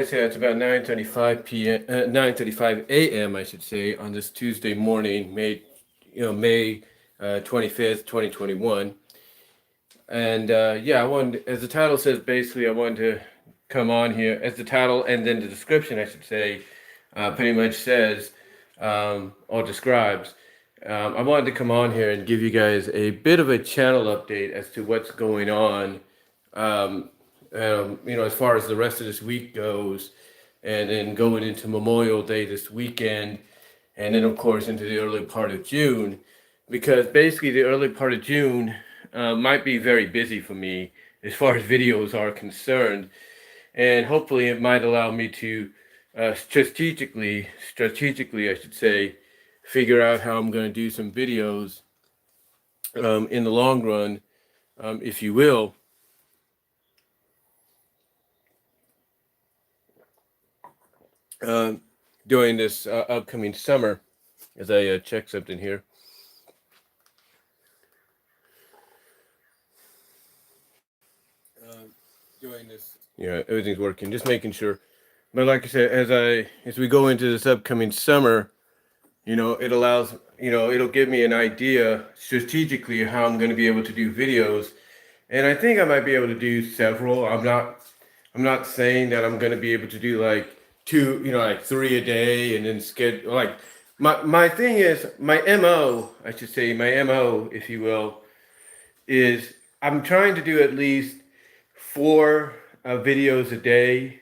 It's about 9:35 p.m. 9:35 a.m. I should say, on this Tuesday morning, May 25th, 2021. And yeah, I wanted, as the title says, basically, I wanted to come on here as the title, and then the description, I should say, pretty much says or describes. I wanted to come on here and give you guys a bit of a channel update as to what's going on. Um, as far as the rest of this week goes, and then going into Memorial Day this weekend, and then of course into the early part of June, because basically the early part of June might be very busy for me as far as videos are concerned, and hopefully it might allow me to strategically, I should say, figure out how I'm going to do some videos in the long run, if you will. During this upcoming summer, as I check something here. Doing this, yeah, everything's working. Just making sure. But like I said, as we go into this upcoming summer, it allows, it'll give me an idea strategically how I'm going to be able to do videos, and I think I might be able to do several. I'm not saying that I'm going to be able to do like two, like three a day, and then schedule like my thing is my mo. I should say my mo, if you will, is I'm trying to do at least four videos a day.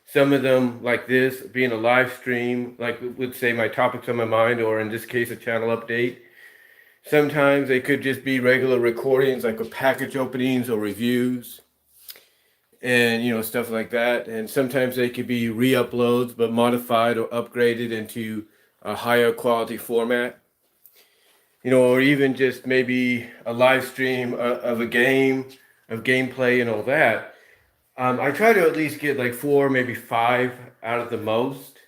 Some of them like this being a live stream, like let's say my topics on my mind, or in this case, a channel update. Sometimes they could just be regular recordings, like with package openings or reviews, and stuff like that. And sometimes they could be re-uploads, but modified or upgraded into a higher quality format. Or even just maybe a live stream of a game, of gameplay and all that. I try to at least get like four, maybe five out of the most.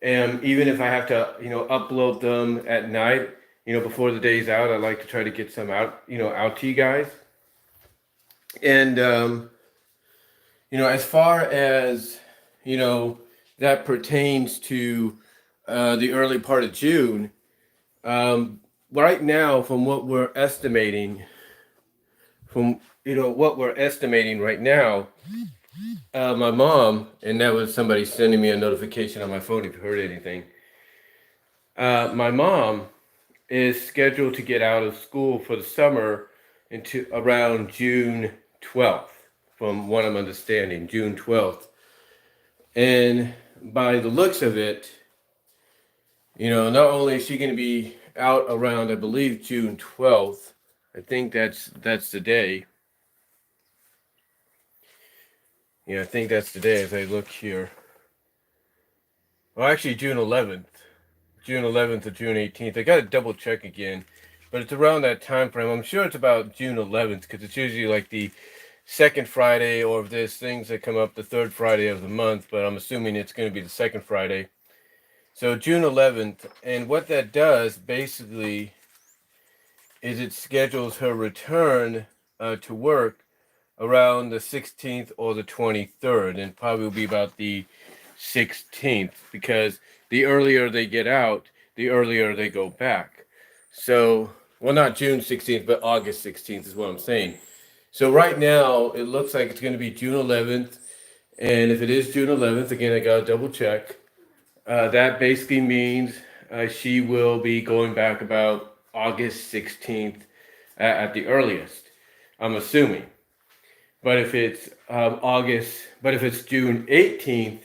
And even if I have to, upload them at night, before the day's out, I like to try to get some out to you guys. And, as far as, that pertains to the early part of June, right now, from what we're estimating, right now, my mom, and that was somebody sending me a notification on my phone if you heard anything. My mom is scheduled to get out of school for the summer into around June 12th, from what I'm understanding, June 12th. And by the looks of it, not only is she going to be out around, I believe, June 12th, I think that's the day. Yeah, I think that's the day as I look here. Well, actually, June 11th. June 11th or June 18th. I got to double check again. But it's around that time frame. I'm sure it's about June 11th because it's usually like the second Friday, or if there's things that come up, the third Friday of the month. But I'm assuming it's going to be the second Friday. So June 11th. And what that does basically is it schedules her return to work around the 16th or the 23rd, and probably will be about the 16th, because the earlier they get out, the earlier they go back. So, well, not June 16th, but August 16th is what I'm saying. So right now, it looks like it's going to be June 11th, and if it is June 11th, again, I got to double check. That basically means she will be going back about August 16th at the earliest, I'm assuming. But if it's June 18th,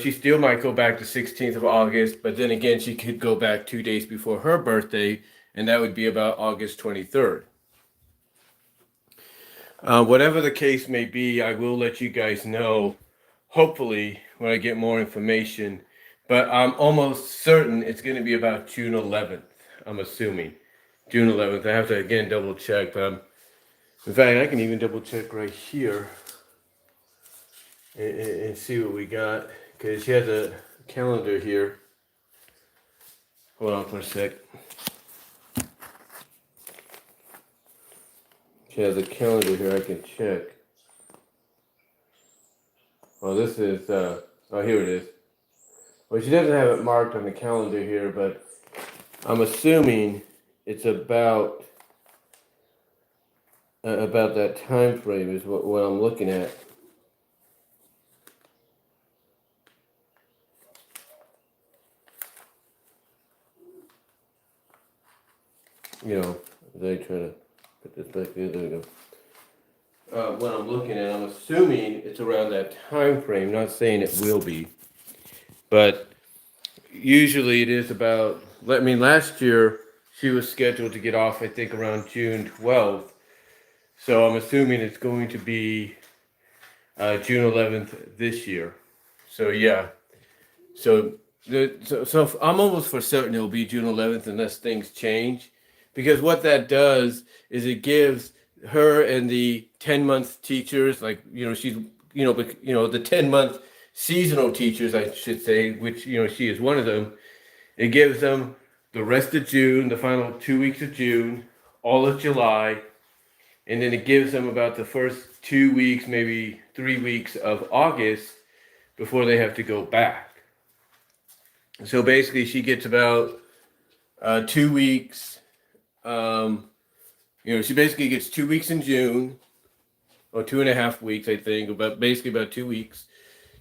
she still might go back to 16th of August, but then again, she could go back 2 days before her birthday, and that would be about August 23rd. Whatever the case may be, I will let you guys know, hopefully, when I get more information. But I'm almost certain it's going to be about June 11th, I'm assuming. June 11th. I have to, again, double check, but in fact, I can even double check right here and see what we got, because she has a calendar here. Hold on for a sec. She has a calendar here I can check. Well, this is, oh, here it is. Well, she doesn't have it marked on the calendar here, but I'm assuming it's about that time frame is what I'm looking at. You know, they try to put this back there. There we go. What I'm looking at, I'm assuming it's around that time frame. Not saying it will be, but usually it is about. I mean, last year she was scheduled to get off, I think, around June 12th. So I'm assuming it's going to be June 11th this year. So yeah. So I'm almost for certain it'll be June 11th unless things change, because what that does is it gives her and the 10-month teachers, like she's the 10-month seasonal teachers, I should say, which she is one of them. It gives them the rest of June, the final 2 weeks of June, all of July, and then it gives them about the first 2 weeks, maybe 3 weeks of August before they have to go back. So basically, she gets about 2 weeks. She basically gets 2 weeks in June, or 2.5 weeks, I think, but basically about 2 weeks.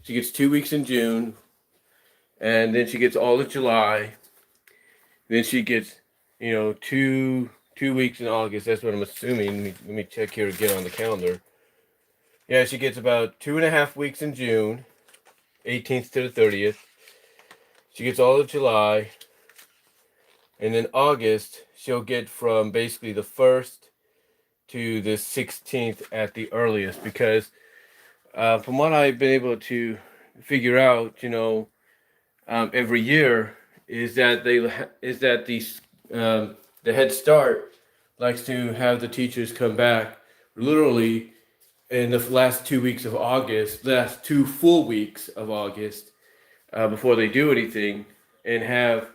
She gets 2 weeks in June, and then she gets all of July. Then she gets, two weeks in August. That's what I'm assuming. Let me check here again on the calendar. Yeah, she gets about 2.5 weeks in June, 18th to the 30th. She gets all of July, and then August she'll get from basically the 1st to the 16th at the earliest, because from what I've been able to figure out, every year is that the Head Start likes to have the teachers come back literally in the last 2 weeks of August, last 2 full weeks of August, before they do anything, and have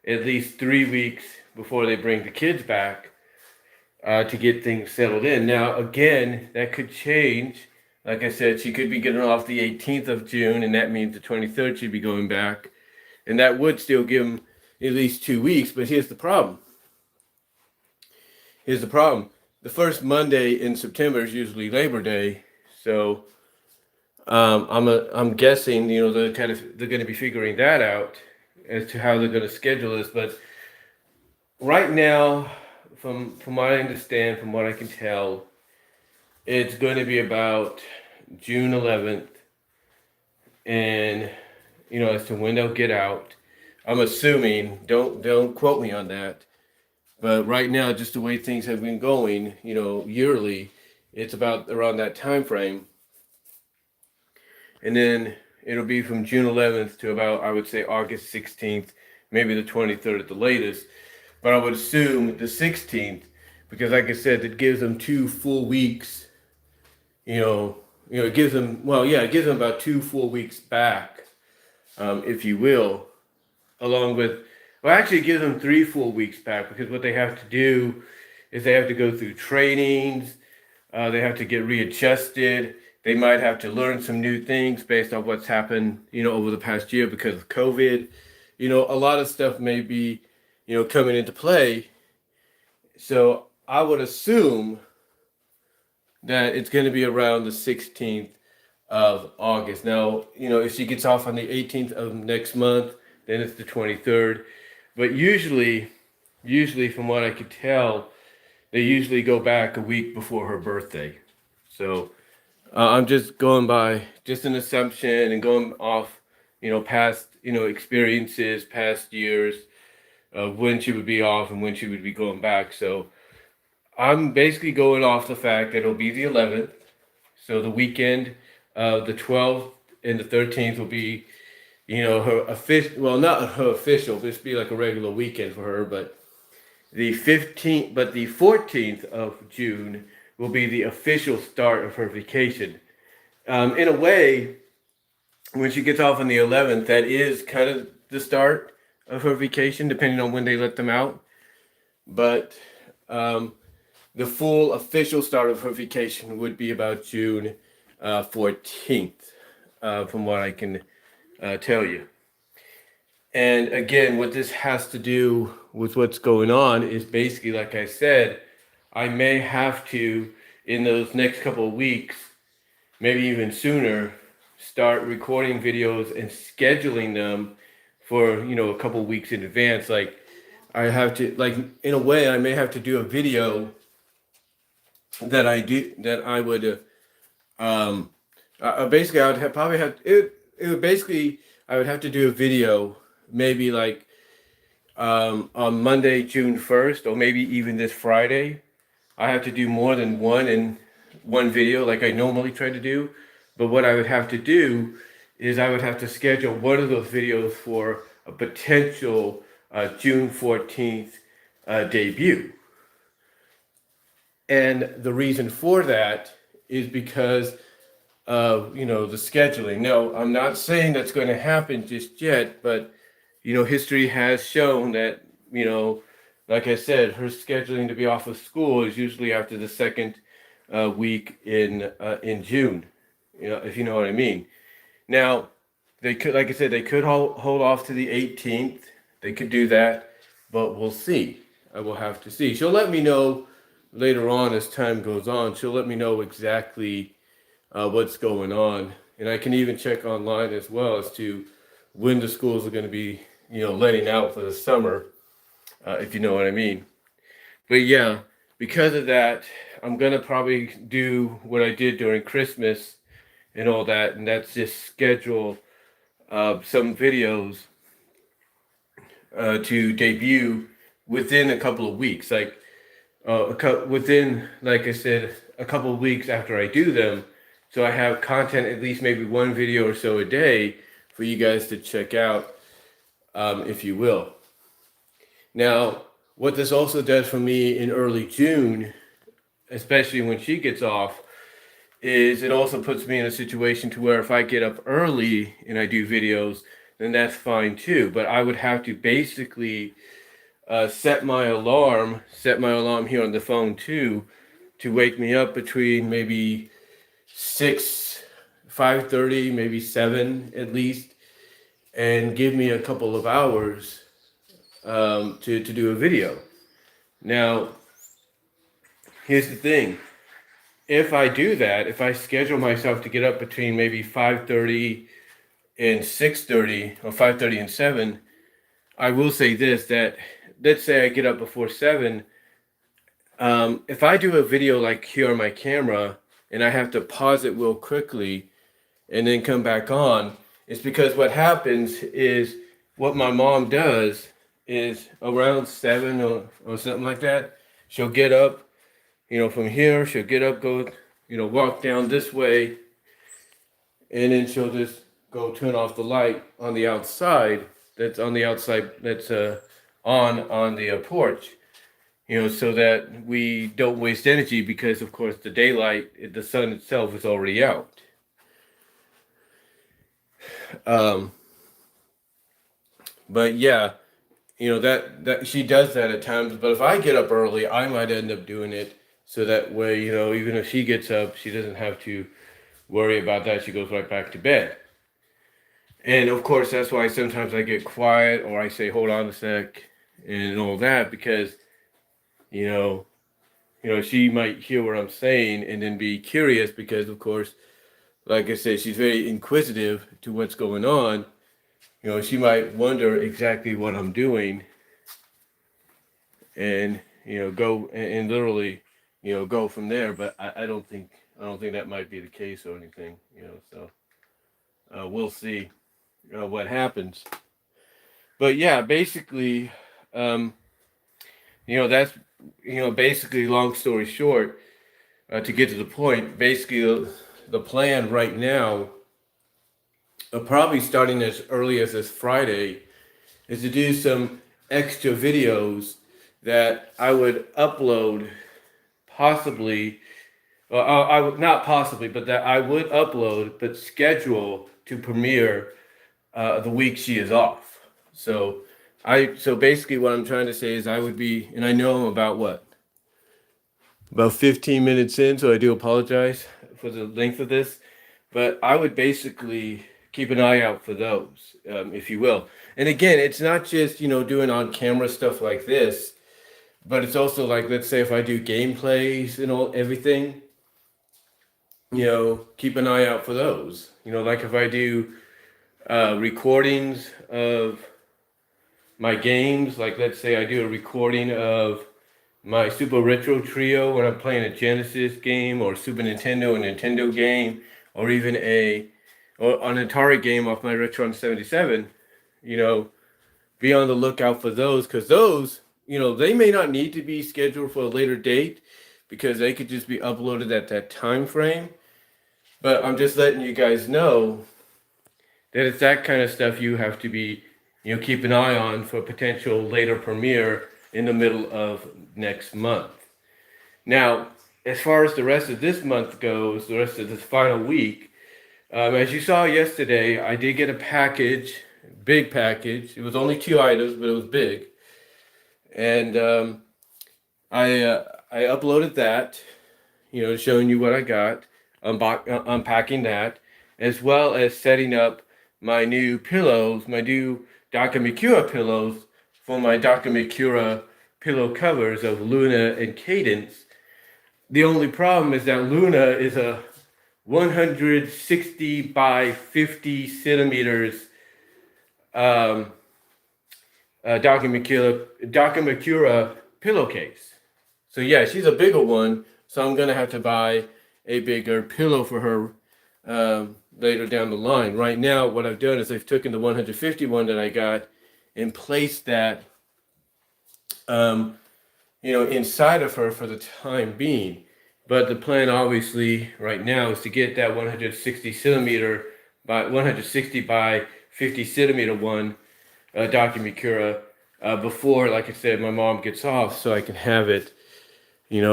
at least 3 weeks before they bring the kids back to get things settled in. Now, again, that could change. Like I said, she could be getting off the 18th of June, and that means the 23rd she'd be going back. And that would still give them at least 2 weeks. But here's the problem. The first Monday in September is usually Labor Day. So I'm guessing, they're going to be figuring that out as to how they're going to schedule this. But right now, from what I understand, from what I can tell, it's going to be about June 11th, and as to when they'll get out, I'm assuming. Don't quote me on that, but right now, just the way things have been going, yearly, it's about around that time frame, and then it'll be from June 11th to about, I would say, August 16th, maybe the 23rd at the latest. But I would assume the 16th, because like I said, it gives them 2 full weeks. It gives them, it gives them about 2 full weeks back, if you will, along with, actually it gives them 3 full weeks back, because what they have to do is they have to go through trainings, they have to get readjusted, they might have to learn some new things based on what's happened, over the past year because of COVID. A lot of stuff may be, coming into play. So I would assume that it's going to be around the 16th of August. Now, if she gets off on the 18th of next month, then it's the 23rd. But usually from what I could tell, they usually go back a week before her birthday. So I'm just going by just an assumption and going off, past, experiences, past years of when she would be off and when she would be going back. So I'm basically going off the fact that it'll be the 11th. So the weekend of the 12th and the 13th will be, her official, well, not her official, this be like a regular weekend for her, but the 14th of June will be the official start of her vacation. In a way, when she gets off on the 11th, that is kind of the start of her vacation, depending on when they let them out. But the full official start of her vacation would be about June 14th. from what I can tell you. And again, what this has to do with what's going on is basically, like I said, I may have to, in those next couple of weeks, maybe even sooner, start recording videos and scheduling them for, a couple of weeks in advance. Like I have to, like, in a way, I may have to do a video that I would, basically, I would probably have it would basically, I would have to do a video maybe like on Monday, June 1st, or maybe even this Friday. I have to do more than one video like I normally try to do. But what I would have to do is I would have to schedule one of those videos for a potential June 14th debut. And the reason for that is because of, the scheduling. No, I'm not saying that's going to happen just yet, but, history has shown that, like I said, her scheduling to be off of school is usually after the second week in June, if you know what I mean. Now, they could, like I said, they could hold off to the 18th. They could do that, but we'll see. I will have to see. She'll let me know later on as time goes on. She'll let me know exactly what's going on, and I can even check online as well as to when the schools are going to be, letting out for the summer, if you know what I mean. But yeah, because of that, I'm gonna probably do what I did during Christmas and all that, and that's just schedule some videos to debut within a couple of weeks, like within, like I said, a couple of weeks after I do them, so I have content, at least maybe one video or so a day for you guys to check out, if you will. Now, what this also does for me in early June, especially when she gets off, is it also puts me in a situation to where if I get up early and I do videos, then that's fine too. But I would have to basically set my alarm here on the phone too, to wake me up between maybe 5:30, maybe 7 at least, and give me a couple of hours to do a video. Now, here's the thing. If I do that, if I schedule myself to get up between maybe 5:30 and 6:30, or 5:30 and 7, I will say this, that let's say I get up before 7. If I do a video like here on my camera and I have to pause it real quickly and then come back on, it's because what happens is, what my mom does is around 7 or something like that, she'll get up, from here, she'll get up, go, walk down this way, and then she'll just go turn off the light on the outside, that's on the porch, so that we don't waste energy, because of course the daylight, the sun itself is already out. But yeah, that she does that at times. But if I get up early, I might end up doing it so that way, even if she gets up, she doesn't have to worry about that. She goes right back to bed. And of course, that's why sometimes I get quiet, or I say, hold on a sec, and all that, because, she might hear what I'm saying and then be curious, because of course, like I said, she's very inquisitive to what's going on. She might wonder exactly what I'm doing, and, go and literally, go from there. But I don't think that might be the case or anything, so we'll see what happens. But yeah, basically, that's, basically, long story short, to get to the point, basically the plan right now, probably starting as early as this Friday, is to do some extra videos that I would upload, possibly, I would not possibly, but that I would upload, but schedule to premiere the week she is off. So basically what I'm trying to say is I would be, and I know I'm about 15 minutes in, so I do apologize for the length of this. but I would basically keep an eye out for those, if you will. And again, it's not just, doing on camera stuff like this, but it's also like, let's say if I do gameplays and everything, keep an eye out for those. Like if I do recordings of my games, like let's say I do a recording of my Super Retro Trio when I'm playing a Genesis game or Super Nintendo, a Nintendo game, or even an Atari game off my Retron 77, be on the lookout for those, because those, they may not need to be scheduled for a later date because they could just be uploaded at that time frame. But I'm just letting you guys know that it's that kind of stuff you have to be, keep an eye on for potential later premiere in the middle of next month. Now, as far as the rest of this month goes, the rest of this final week, as you saw yesterday, I did get a package, big package. It was only 2 items, but it was big. And I uploaded that, showing you what I got, unpacking that, as well as setting up my new pillows, my new Dr. Mikura pillows for my Dr. Mikura pillow covers of Luna and Cadence. The only problem is that Luna is a 160 by 50 centimeters Dr. Mikura pillowcase. So yeah, she's a bigger one, so I'm gonna have to buy a bigger pillow for her later down the line. Right now, what I've done is I've taken the 150 one that I got and placed that inside of her for the time being. But the plan obviously right now is to get that 160 by 50 centimeter one, Dr. Mikura, before, like I said, my mom gets off, so I can have it, in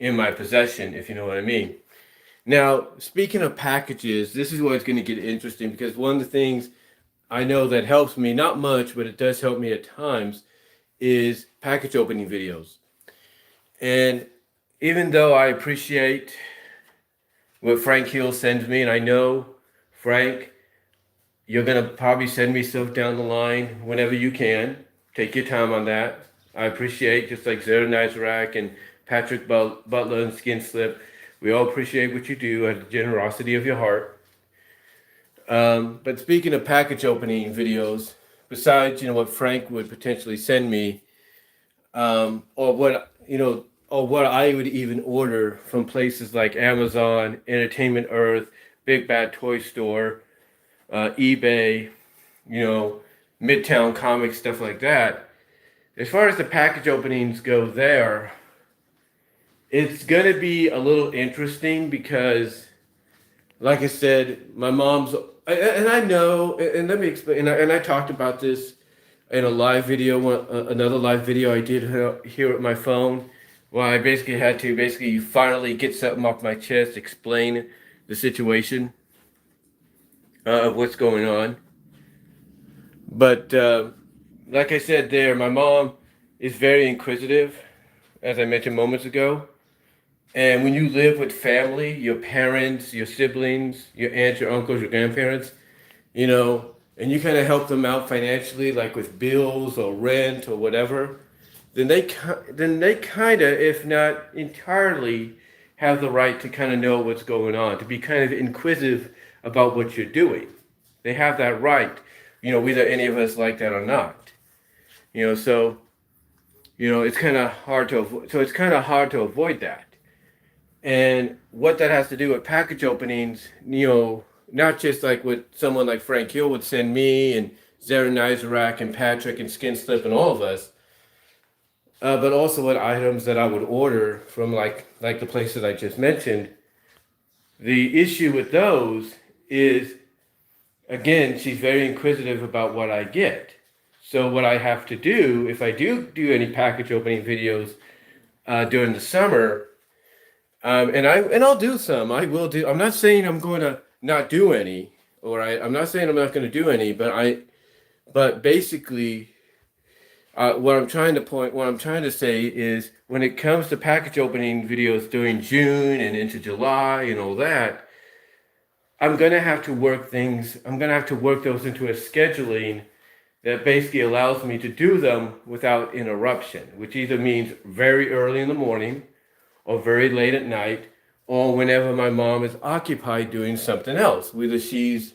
my possession, if you know what I mean. Now, speaking of packages, this is where it's going to get interesting, because one of the things I know that helps me, not much, but it does help me at times, is package opening videos. And even though I appreciate what Frank Hill sends me, and I know, Frank, you're going to probably send me stuff down the line whenever you can. Take your time on that. I appreciate, just like Zara Nizarak and Patrick Butler and Skin Slip, we all appreciate what you do and the generosity of your heart. But speaking of package opening videos, besides, what Frank would potentially send me, or what I would even order from places like Amazon, Entertainment Earth, Big Bad Toy Store, eBay, Midtown Comics, stuff like that. As far as the package openings go there, it's going to be a little interesting because, like I said, my mom's, and I know, and let me explain, and I talked about this in a live video, another live video I did here at my phone, where I basically had to finally get something off my chest, explain the situation of what's going on. But like I said there, my mom is very inquisitive, as I mentioned moments ago. And when you live with family, your parents, your siblings, your aunts, your uncles, your grandparents, and you kind of help them out financially, like with bills or rent or whatever, then they kind of, if not entirely, have the right to kind of know what's going on, to be kind of inquisitive about what you're doing. They have that right, whether any of us like that or not. So it's kind of hard to avoid. So it's kind of hard to avoid that. And what that has to do with package openings, not just like what someone like Frank Hill would send me and Zara Nizarak and Patrick and Skin Slip and all of us, but also what items that I would order from like the places I just mentioned. The issue with those is, again, she's very inquisitive about what I get. So what I have to do, if I do any package opening videos during the summer, and I'll do some. I will do. I'm not saying I'm going to not do any, or I'm not saying I'm not going to do any, but basically, what I'm trying to say is when it comes to package opening videos during June and into July and all that, I'm going to have to work those into a scheduling that basically allows me to do them without interruption, which either means very early in the morning or very late at night or whenever my mom is occupied doing something else, whether she's,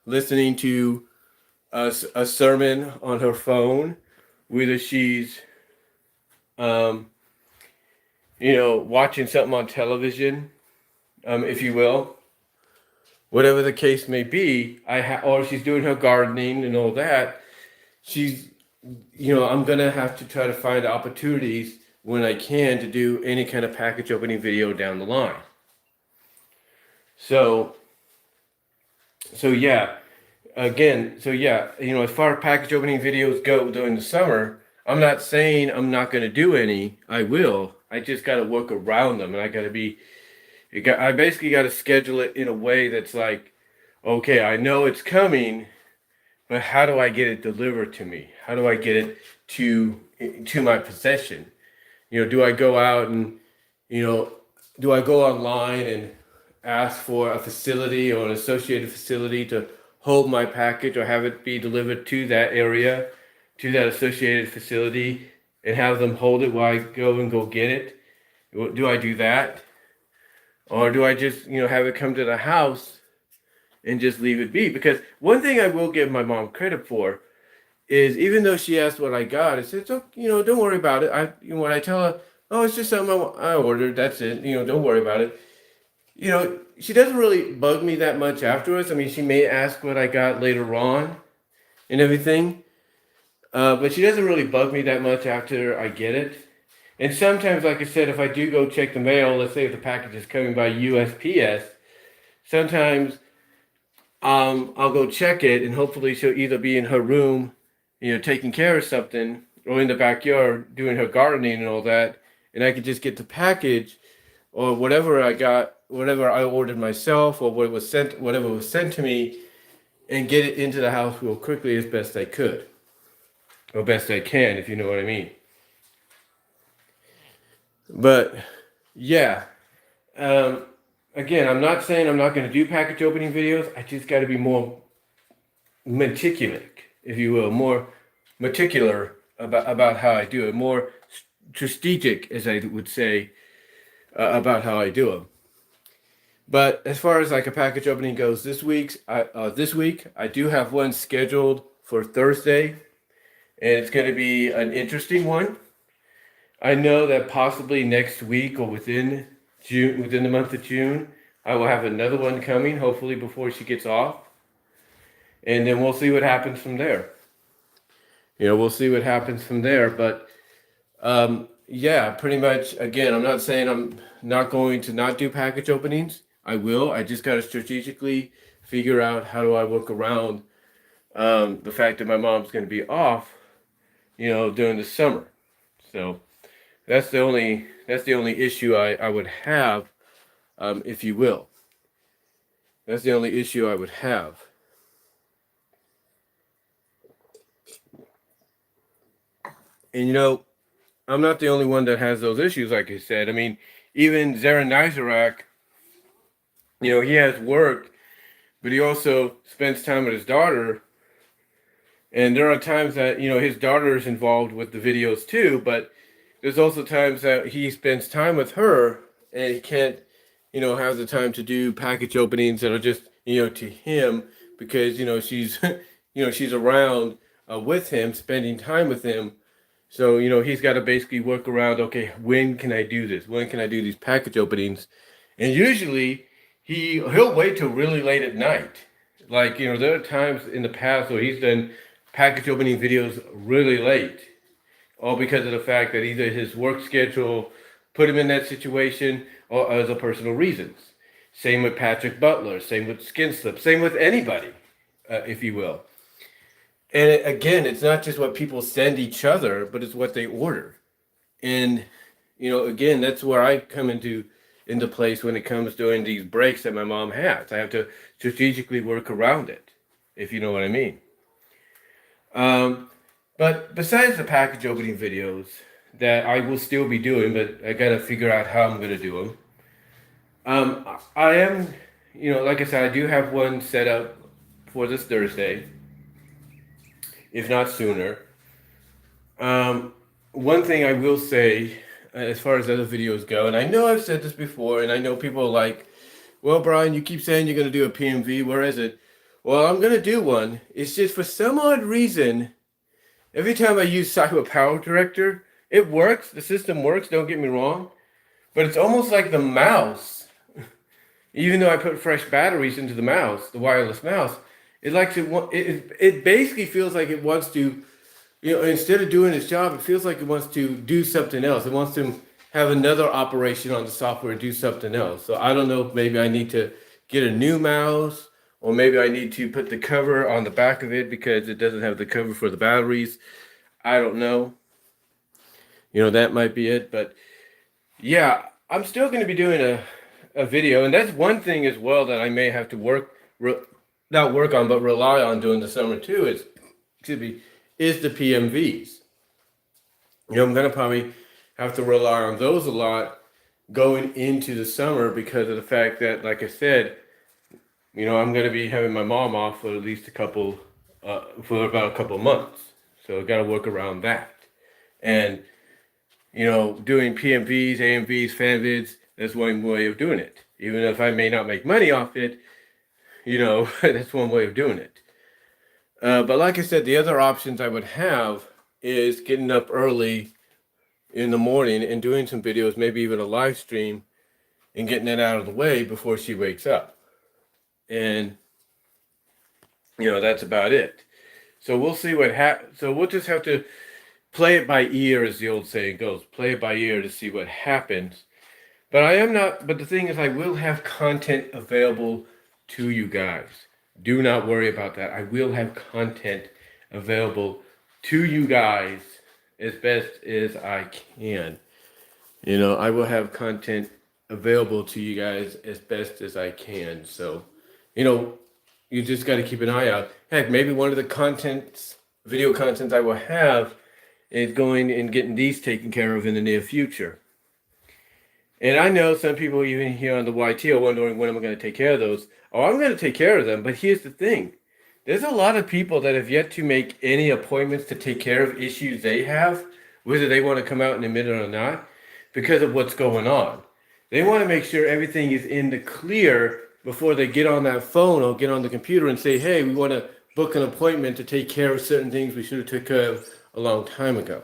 listening to a sermon on her phone, whether she's, watching something on television, if you will, whatever the case may be, or she's doing her gardening and all that. I'm gonna have to try to find opportunities when I can to do any kind of package opening video down the line. So yeah, as far as package opening videos go during the summer, I'm not saying I'm not going to do any. I will. I just got to work around them, and I basically got to schedule it in a way that's like, okay, I know it's coming, but how do I get it delivered to me? How do I get it to my possession? Do I go out and, do I go online and ask for a facility or an associated facility to hold my package or have it be delivered to that area, to that associated facility, and have them hold it while I go get it? Do I do that? Or do I just, have it come to the house and just leave it be? Because one thing I will give my mom credit for is even though she asked what I got, I said, "Oh, don't worry about it." When I tell her, "Oh, it's just something I ordered, that's it. Don't worry about it." She doesn't really bug me that much afterwards. I mean, she may ask what I got later on and everything, but she doesn't really bug me that much after I get it. And sometimes, like I said, if I do go check the mail, let's say if the package is coming by USPS, sometimes I'll go check it, and hopefully she'll either be in her room, taking care of something, or in the backyard doing her gardening and all that, and I could just get the package or whatever I got, whatever I ordered myself, or whatever was sent to me, and get it into the house real quickly as best I could, or best I can, if you know what I mean. But yeah, again, I'm not saying I'm not going to do package opening videos. I just got to be more meticulous, if you will, more meticulous about how I do it, more strategic, as I would say, about how I do them. But as far as like a package opening goes, this week I do have one scheduled for Thursday, and it's going to be an interesting one. I know that possibly next week or within the month of June, I will have another one coming, hopefully before she gets off. And then we'll see what happens from there. We'll see what happens from there. But yeah, pretty much, again, I'm not saying I'm not going to not do package openings. I will. I just got to strategically figure out how do I work around the fact that my mom's going to be off, during the summer. So that's the only issue I would have, if you will. That's the only issue I would have. And I'm not the only one that has those issues, like I said. I mean, even Zaran Nizarak, he has work, but he also spends time with his daughter. And there are times that, his daughter is involved with the videos too, but there's also times that he spends time with her and he can't, have the time to do package openings that are just, to him because, she's, she's around with him, spending time with him. So, he's got to basically work around, okay, when can I do this? When can I do these package openings? And usually he'll wait till really late at night. Like, there are times in the past where he's done package opening videos really late, all because of the fact that either his work schedule put him in that situation or other personal reasons. Same with Patrick Butler, same with Skinslip, same with anybody, if you will. And again, it's not just what people send each other, but it's what they order. And, again, that's where I come into place when it comes during these breaks that my mom has. I have to strategically work around it, if you know what I mean. But besides the package opening videos that I will still be doing, but I gotta figure out how I'm gonna do them. I am, like I said, I do have one set up for this Thursday, if not sooner. One thing I will say, as far as other videos go, and I know I've said this before, and I know people are like, well, Brian, you keep saying you're going to do a PMV. Where is it? Well, I'm going to do one. It's just for some odd reason, every time I use Cyber Power Director, it works. The system works, don't get me wrong. But it's almost like the mouse, even though I put fresh batteries into the mouse, the wireless mouse, it likes it basically feels like it wants to, instead of doing its job, it feels like it wants to do something else. It wants to have another operation on the software, do something else. So I don't know if maybe I need to get a new mouse, or maybe I need to put the cover on the back of it because it doesn't have the cover for the batteries. I don't know. That might be it. But yeah, I'm still going to be doing a video. And that's one thing as well that I may have to not work on, but rely on during the summer too, is the PMVs. I'm going to probably have to rely on those a lot going into the summer because of the fact that, like I said, I'm going to be having my mom off for at least for about a couple of months. So I got to work around that. And, doing PMVs, AMVs, FanVids, that's one way of doing it. Even if I may not make money off it, that's one way of doing it. But like I said, the other options I would have is getting up early in the morning and doing some videos, maybe even a live stream, and getting it out of the way before she wakes up. And, that's about it. So we'll see what happens. So we'll just have to play it by ear, as the old saying goes. Play it by ear to see what happens. But the thing is, I will have content available to you guys. Do not worry about that. I will have content available to you guys as best as I can. I will have content available to you guys as best as I can. So, you just got to keep an eye out. Heck, maybe one of the video contents I will have is going and getting these taken care of in the near future. And I know some people even here on the YT are wondering when am I going to take care of those. Oh, I'm going to take care of them. But here's the thing. There's a lot of people that have yet to make any appointments to take care of issues they have, whether they want to come out and admit it or not, because of what's going on. They want to make sure everything is in the clear before they get on that phone or get on the computer and say, hey, we want to book an appointment to take care of certain things we should have took care of a long time ago.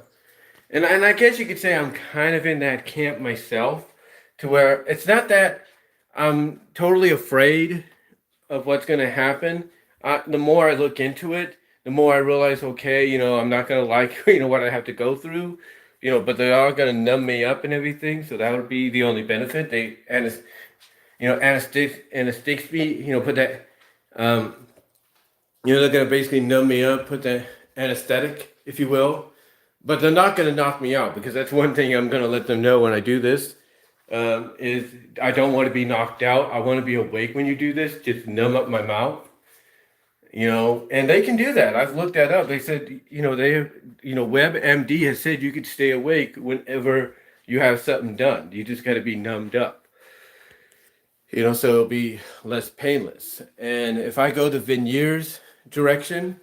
And I guess you could say I'm kind of in that camp myself, to where it's not that I'm totally afraid of what's going to happen. The more I look into it, the more I realize, okay, I'm not going to like, what I have to go through, but they are going to numb me up and everything. So that would be the only benefit. They, anesthetics me, put that, they're going to basically numb me up, put that anesthetic, if you will. But they're not going to knock me out, because that's one thing I'm going to let them know when I do this. Is I don't want to be knocked out. I want to be awake when you do this. Just numb up my mouth, and they can do that. I've looked that up. They said, WebMD has said you could stay awake whenever you have something done. You just got to be numbed up, so it'll be less painless. And if I go the veneers direction,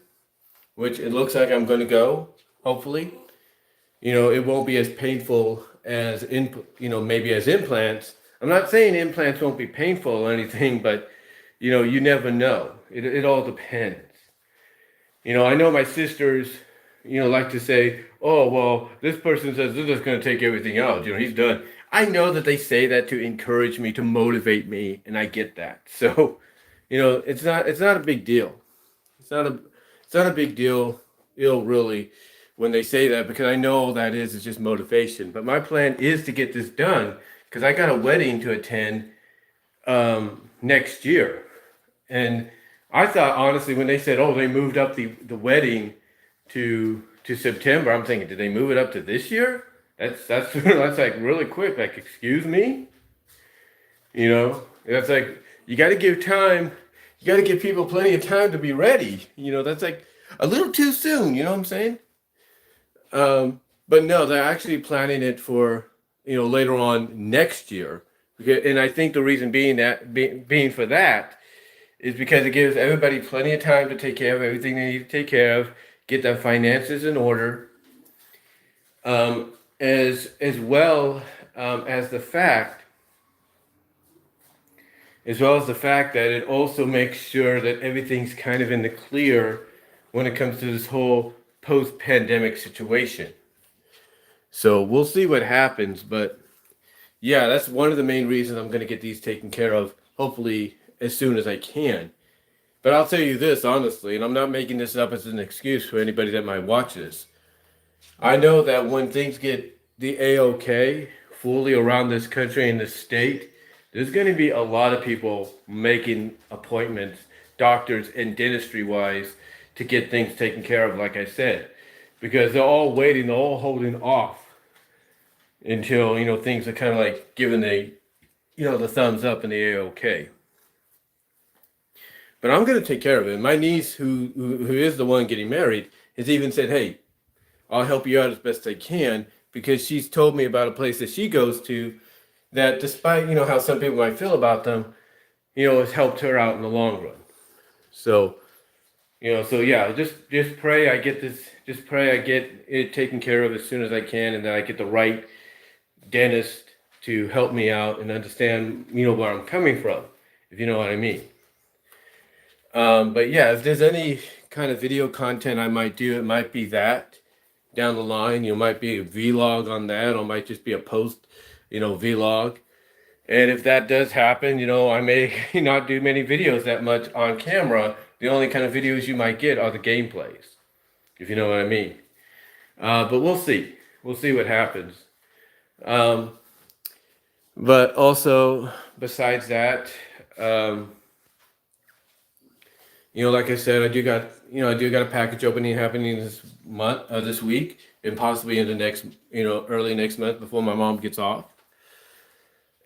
which it looks like I'm going to go, hopefully, it won't be as painful as maybe as implants. I'm not saying implants won't be painful or anything, but you never know. It all depends. I know my sisters, like to say, oh, well, this person says this is going to take everything out. He's done. I know that they say that to encourage me, to motivate me, and I get that. So, it's not a big deal. It's not a big deal, really, when they say that, because I know that is just motivation. But my plan is to get this done, because I got a wedding to attend next year. And I thought, honestly, when they said, oh, they moved up the wedding to September, I'm thinking, did they move it up to this year? That's like really quick. Like, excuse me? That's like, you got to give time. You got to give people plenty of time to be ready. That's like a little too soon. You know what I'm saying? But no, they're actually planning it for later on next year. And I think the reason being for that is because it gives everybody plenty of time to take care of everything they need to take care of, get their finances in order, as well as the fact that it also makes sure that everything's kind of in the clear when it comes to this whole post-pandemic situation. So we'll see what happens, but yeah, that's one of the main reasons I'm going to get these taken care of, hopefully as soon as I can. But I'll tell you this honestly, and I'm not making this up as an excuse for anybody that might watch this. I know that when things get the A-OK fully around this country and this state, there's going to be a lot of people making appointments, doctors and dentistry wise, to get things taken care of, like I said, because they're all waiting, they're all holding off until things are kind of like given the thumbs up and the A-OK. But I'm going to take care of it. My niece, who is the one getting married, has even said, "Hey, I'll help you out as best I can," because she's told me about a place that she goes to that, despite how some people might feel about them, has helped her out in the long run. So yeah, just pray I get this. Just pray I get it taken care of as soon as I can, and that I get the right dentist to help me out and understand where I'm coming from, if you know what I mean. But yeah, if there's any kind of video content I might do, it might be that down the line. Might be a vlog on that, or might just be a post, vlog. And if that does happen, I may not do many videos that much on camera. The only kind of videos you might get are the gameplays, if you know what I mean. But we'll see. We'll see what happens. But also, besides that, like I said, I do got a package opening happening this week, and possibly in the next, early next month before my mom gets off.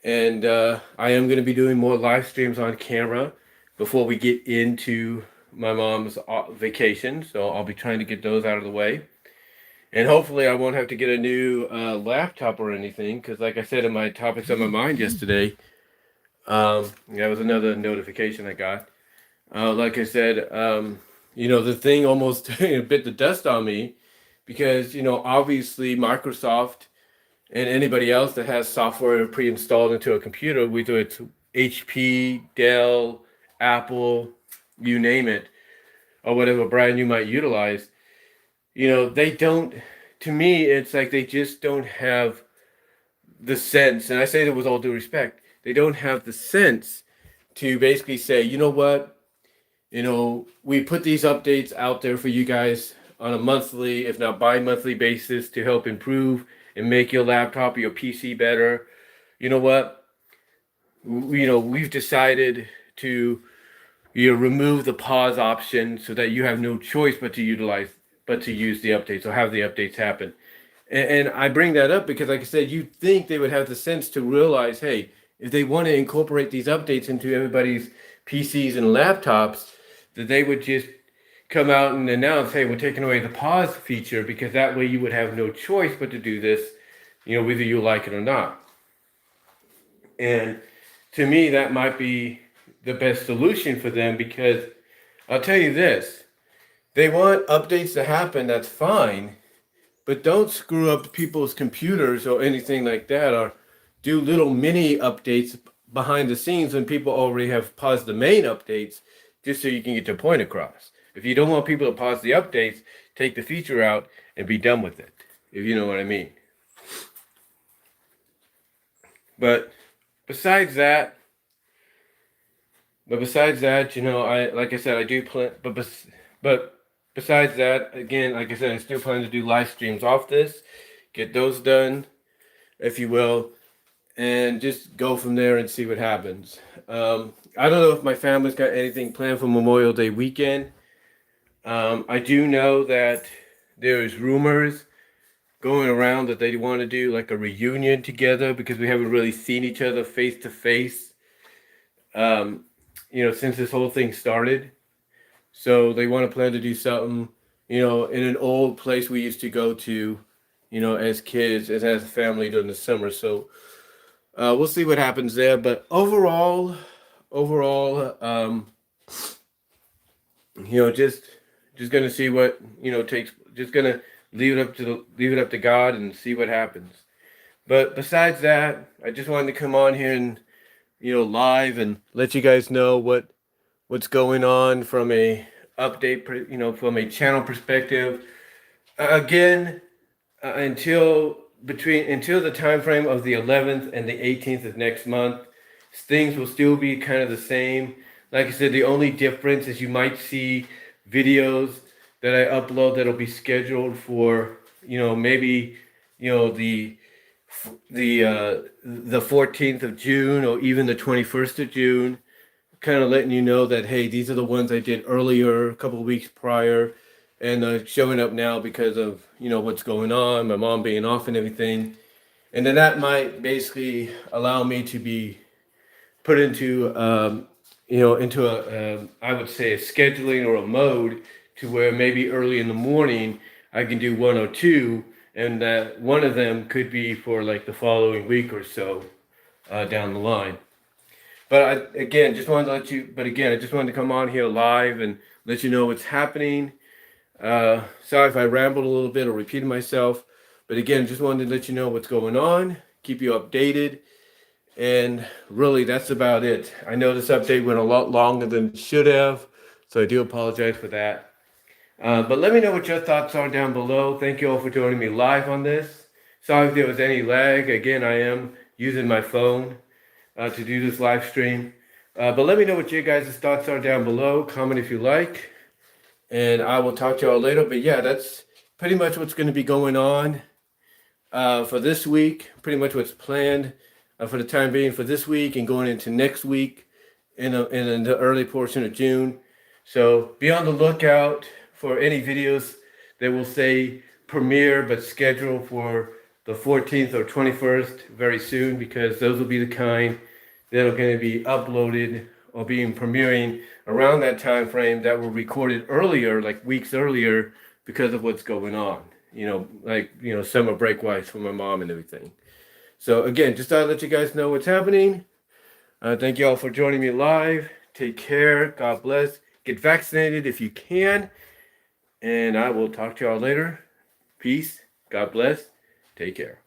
And I am going to be doing more live streams on camera before we get into my mom's vacation. So I'll be trying to get those out of the way. And hopefully I won't have to get a new laptop or anything, because like I said in my topics on my mind yesterday, that was another notification I got. Like I said, the thing almost bit the dust on me, because, obviously Microsoft and anybody else that has software pre-installed into a computer, whether it's HP, Dell, Apple, you name it, or whatever brand you might utilize, they don't, to me, it's like they just don't have the sense, and I say that with all due respect, they don't have the sense to basically say, you know what, we put these updates out there for you guys on a monthly, if not bi-monthly basis, to help improve and make your laptop or your PC better. You know what? We've decided to remove the pause option so that you have no choice but to use the updates or have the updates happen. And I bring that up because, like I said, you'd think they would have the sense to realize, hey, if they want to incorporate these updates into everybody's PCs and laptops, that they would just come out and announce, hey, we're taking away the pause feature, because that way you would have no choice but to do this, whether you like it or not. And to me, that might be the best solution for them, because I'll tell you this, they want updates to happen, that's fine, but don't screw up people's computers or anything like that, or do little mini updates behind the scenes when people already have paused the main updates, just so you can get your point across. If you don't want people to pause the updates, take the feature out and be done with it, if you know what I mean. But besides that, I, like I said, I do plan, but besides that, again, like I said, I still plan to do live streams off this, get those done, if you will, and just go from there and see what happens. I don't know if my family's got anything planned for Memorial Day weekend. I do know that there's rumors going around that they want to do like a reunion together, because we haven't really seen each other face to face, since this whole thing started. So they want to plan to do something in an old place we used to go to, as kids, as a family during the summer. So we'll see what happens there. But overall, just gonna see what takes. Just gonna leave it up to God and see what happens. But besides that, I just wanted to come on here and live and let you guys know what's going on from a update, from a channel perspective. Again, until the time frame of the 11th and the 18th of next month, things will still be kind of the same. Like I said, the only difference is you might see videos that I upload that'll be scheduled for maybe the 14th of June or even the 21st of June, kind of letting you know that, hey, these are the ones I did earlier, a couple of weeks prior, and showing up now because of what's going on, my mom being off and everything. And then that might basically allow me to be put into into a I would say a scheduling or a mode to where maybe early in the morning I can do one or two, and that one of them could be for like the following week or so down the line. But I just wanted to let you. But again, I just wanted to come on here live and let you know what's happening. Sorry if I rambled a little bit or repeated myself, but again, just wanted to let you know what's going on, keep you updated, and really that's about it. I know this update went a lot longer than it should have, so I do apologize for that. But let me know what your thoughts are down below. Thank you all for joining me live on this. Sorry if there was any lag. Again, I am using my phone to do this live stream. But let me know what your guys' thoughts are down below. Comment if you like. And I will talk to y'all later. But yeah, that's pretty much what's going to be going on for this week. Pretty much what's planned for the time being for this week and going into next week in the early portion of June. So be on the lookout for any videos that will say premiere but scheduled for the 14th or 21st very soon, because those will be the kind that are going to be uploaded or being premiering around that time frame that were recorded earlier, like weeks earlier, because of what's going on, summer break wise for my mom and everything. So again, just thought I'd let you guys know what's happening. Thank you all for joining me live. Take care. God bless. Get vaccinated if you can. And I will talk to y'all later. Peace. God bless. Take care.